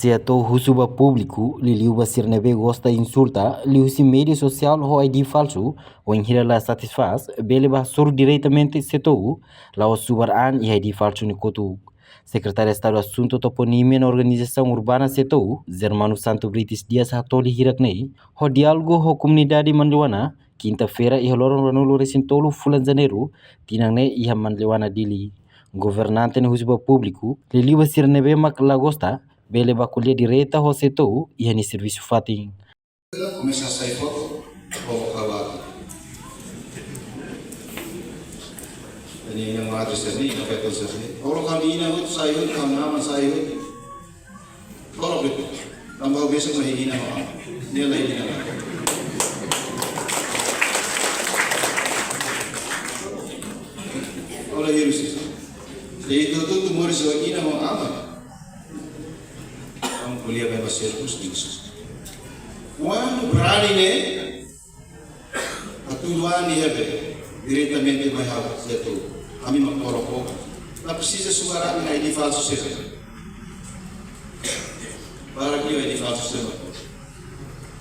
Seatou husuba público, Liliu Basirnebe gosta insulta, liu si mídia social ho ID falso, o enhira la satisfaz, bele sur diretamente setou, la o subar an e ID falso ni kotu. Secretário de Estado Assunto Toponímia na Organização Urbana setou, Zermano Santo Britis Dias Hatoli Hiraknei, ho diálogo ho comunidade Manlewana, quinta-feira e holoron ranulo recintolo fulan janeiro, tinangne iha Manlewana dili. Governante no husuba público, Liliu Basirnebe mak lagosta, bele bakulia direta ho setou e ni serviço fatin. Começa a sair foto, vou acabar. Ini yang ada sini, apa itu sini? Kalau kami ini itu saya itu kami nama saya itu. Kalau betul, tambah besok lagi nama, dia lagi nama. Kalau hirus itu, itu tuh murid lagi nama apa? Kuliah bebas servis diusus. Quando brani ne atuan ni hebe diretamente vai ao setor. Kami makoroko. Não precisa sugar na ID falso seja. Para que o ID falso seja.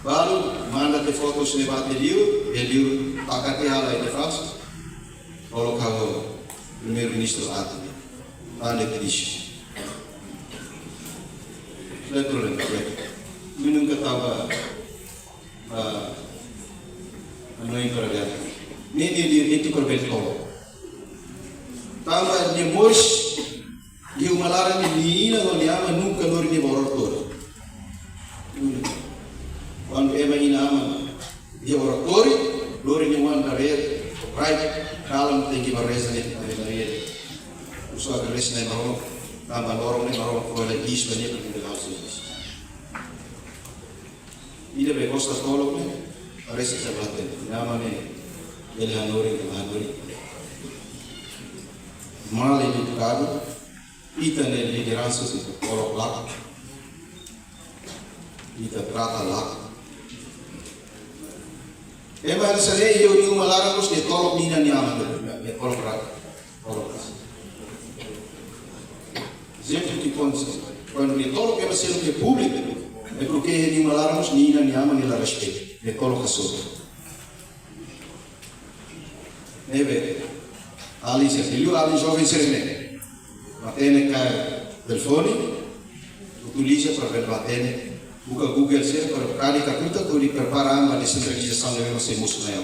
Baru manda de fotos ne bateriu, ele pakate hala ID falso. Coloca o primeiro-ministro ato. Ande que diz. Betul. Eu nunca estava ano yang kerja. Ini itu korban tolong. Tama ni mos, dia malarang ni ina ko niya nunca lori ni borotor. Quando ema ina ama, dia borotor, lori ni wan darer, right, kalam tinggi baresa ni darer. Usah dares ni marong, tama lorong ni marong ko la is banyak ni dalas. Ida be costa tolong ni, aresa sa baten. Nama ni Elhanori Elhanori. Mal educado, ita ne liderança se coloca lá, ita trata lá. Ema sare eu ni malara kos de tolok ni na ama de colocar, colocar. Sempre que quando ni tolok é ser que público, é porque ni malara kos ni na ama ni la respeito, de coloca sobre. Ebe ali se filho ali jovem serene batene ka telefone utiliza para ver batene buka Google se para kali kakuta tu di preparar uma descentralização de você muscular.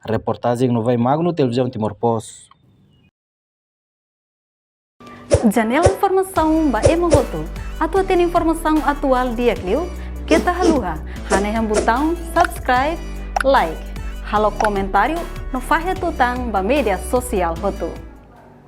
Reportagem no Vai Magno, televisão Timor-Post. Janela informação ba emogoto. Atua tem informação atual dia Clio. Kita haluha, hane yang botão subscribe, like. Halo comentário no Farre Tutang ba media social hotu.